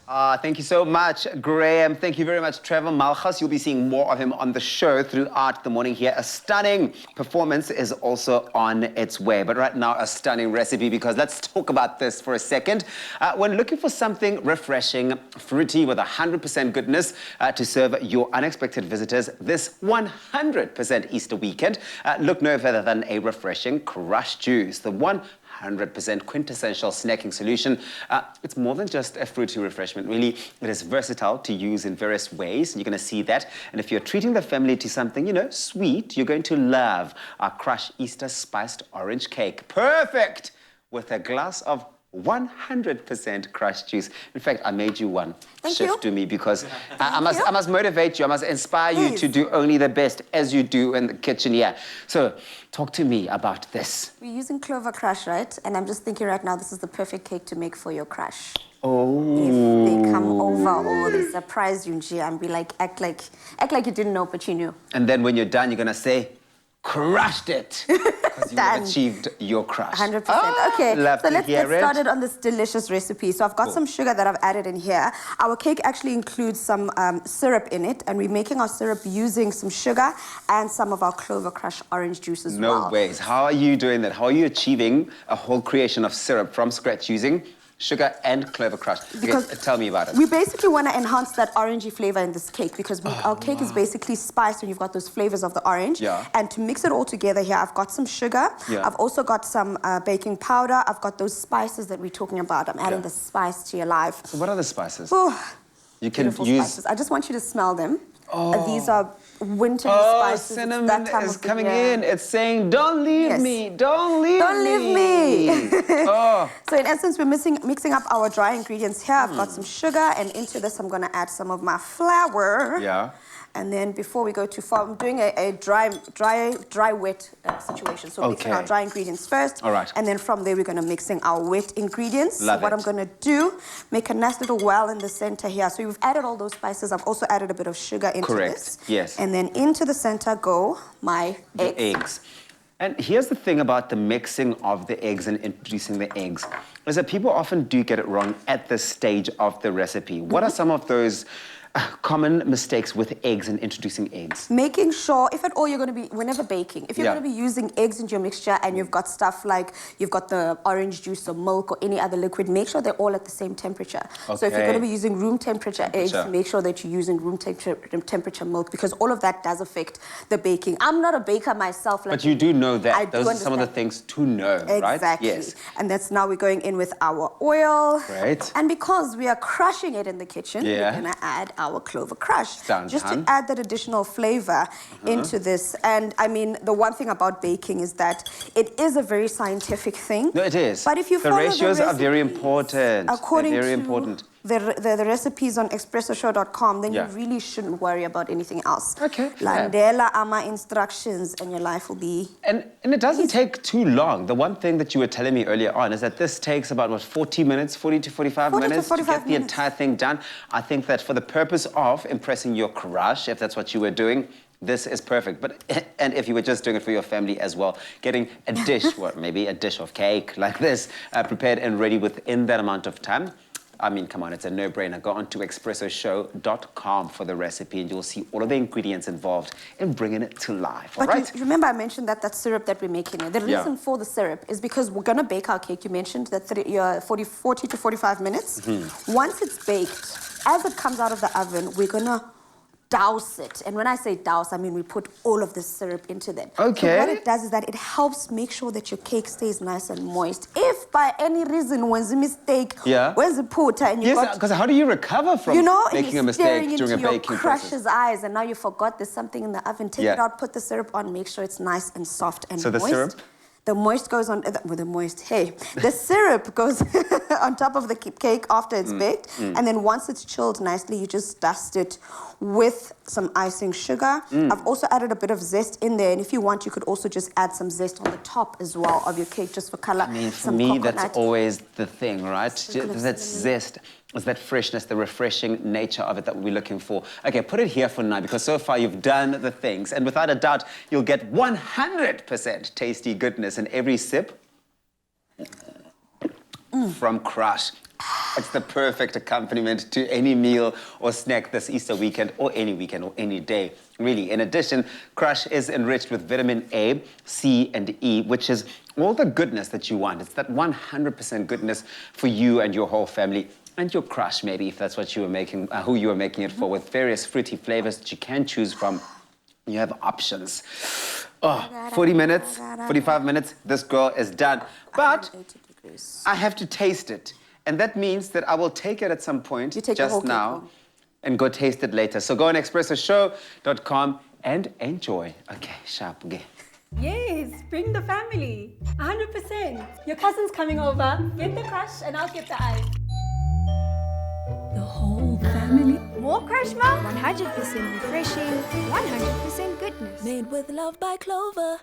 Thank you so much, Graham. Thank you very much, Trevor Malchus. You'll be seeing more of him on the show throughout the morning here. A stunning performance is also on its way. But right now, a stunning recipe, because let's talk about this for a second. When looking for something refreshing, fruity, with 100% goodness to serve your unexpected visitors this 100% Easter weekend, look no further than a refreshing KRUSH juice. The 100% quintessential snacking solution. It's more than just a fruity refreshment, really. It is versatile to use in various ways, and you're going to see that. And if you're treating the family to something, you know, sweet, you're going to love our KRUSH Easter spiced orange cake. Perfect! With a glass of 100% KRUSH juice. In fact, I made you one. Thank you. To me, because I must motivate you. I must inspire you to do only the best, as you do in the kitchen here. So, talk to me about this. We're using CLOVER KRUSH, right? And I'm just thinking right now, this is the perfect cake to make for your crush. Oh. If they come over or they surprise you and be like, act like you didn't know, but you knew. And then when you're done, you're gonna say, crushed it, because you have achieved your crush. 100%. Okay, so let's get started on this delicious recipe. So I've got some sugar that I've added in here. Our cake actually includes some syrup in it, and we're making our syrup using some sugar and some of our CLOVER KRUSH orange juice as well. No ways. How are you doing that? How are you achieving a whole creation of syrup from scratch using sugar and CLOVER KRUSH? Because tell me about it. We basically want to enhance that orangey flavor in this cake, because our cake is basically spiced, and you've got those flavors of the orange. Yeah. And to mix it all together here, I've got some sugar. Yeah. I've also got some baking powder. I've got those spices that we're talking about. I'm adding the spice to your life. So what are the spices? Oh, you can use spices. I just want you to smell them. These are winter spices. Cinnamon that is coming in. It's saying, don't leave me, don't leave me. So in essence, we're mixing up our dry ingredients here. I've got some sugar, and into this, I'm going to add some of my flour. Yeah. And then before we go too far, I'm doing a dry, wet situation. So mixing our dry ingredients first. All right. And then from there, we're going to mix in our wet ingredients. Love so what I'm going to do, make a nice little well in the center here. So we've added all those spices. I've also added a bit of sugar into this. Yes. And then into the center go my eggs. And here's the thing about the mixing of the eggs and introducing the eggs, is that people often do get it wrong at this stage of the recipe. What are some of those common mistakes with eggs and introducing eggs? Making sure, if at all you're going to be, whenever baking, if you're going to be using eggs into your mixture and you've got stuff like, you've got the orange juice or milk or any other liquid, make sure they're all at the same temperature. So if you're going to be using room temperature eggs, make sure that you're using room temperature milk, because all of that does affect the baking. I'm not a baker myself. But you do know that. Those are some of the things to know, right? Exactly. Yes. And that's now we're going in with our oil. Great. And because we are crushing it in the kitchen, we're going to add our CLOVER KRUSH, just to add that additional flavor into this. And I mean, the one thing about baking is that it is a very scientific thing. No, it is. But if you the follow ratios are very important. According They're very to important. The recipes on expressoshow.com, then you really shouldn't worry about anything else. Okay. Landela ama instructions, and your life will be... And it doesn't take too long. The one thing that you were telling me earlier on is that this takes about, what, 40 minutes, 40 to 45 minutes to get the entire thing done. I think that for the purpose of impressing your crush, if that's what you were doing, this is perfect. And if you were just doing it for your family as well, getting a dish, or maybe a dish of cake like this, prepared and ready within that amount of time, I mean, come on, it's a no-brainer. Go on to expressoshow.com for the recipe, and you'll see all of the ingredients involved in bringing it to life, all right? You remember I mentioned that syrup that we're making here. The reason for the syrup is because we're going to bake our cake. You mentioned that 40 to 45 minutes. Once it's baked, as it comes out of the oven, we're going to douse it. And when I say douse, I mean we put all of this syrup into them. Okay. So what it does is that it helps make sure that your cake stays nice and moist. If by any reason when's a mistake, when's a put and you got... because how do you recover from making a mistake during a baking process? Crush's eyes, and now you forgot there's something in the oven. Take it out, put the syrup on, make sure it's nice and soft and moist. So the syrup? The moist goes on, the syrup goes on top of the cake after it's baked. And then once it's chilled nicely, you just dust it with some icing sugar. I've also added a bit of zest in there. And if you want, you could also just add some zest on the top as well of your cake, just for color. I mean, for me, that's always the thing, right? That zest. It's that freshness, the refreshing nature of it that we're looking for. Okay, put it here for now, because so far you've done the things, and without a doubt, you'll get 100% tasty goodness in every sip from KRUSH. It's the perfect accompaniment to any meal or snack this Easter weekend or any day, really. In addition, KRUSH is enriched with vitamin A, C, and E, which is all the goodness that you want. It's that 100% goodness for you and your whole family. And your crush, maybe, if that's what you were making, who you were making it for, with various fruity flavors that you can choose from. You have options. Oh, 40 minutes, 45 minutes, this girl is done. But I have to taste it. And that means that I will take it at some point just now and go taste it later. So go on expressoshow.com and enjoy. Okay, sharp. Okay. Yes, bring the family. 100%. Your cousin's coming over. Get the KRUSH and I'll get the ice. The whole family? More KRUSH, Mom? 100% refreshing, 100% goodness. Made with love by Clover.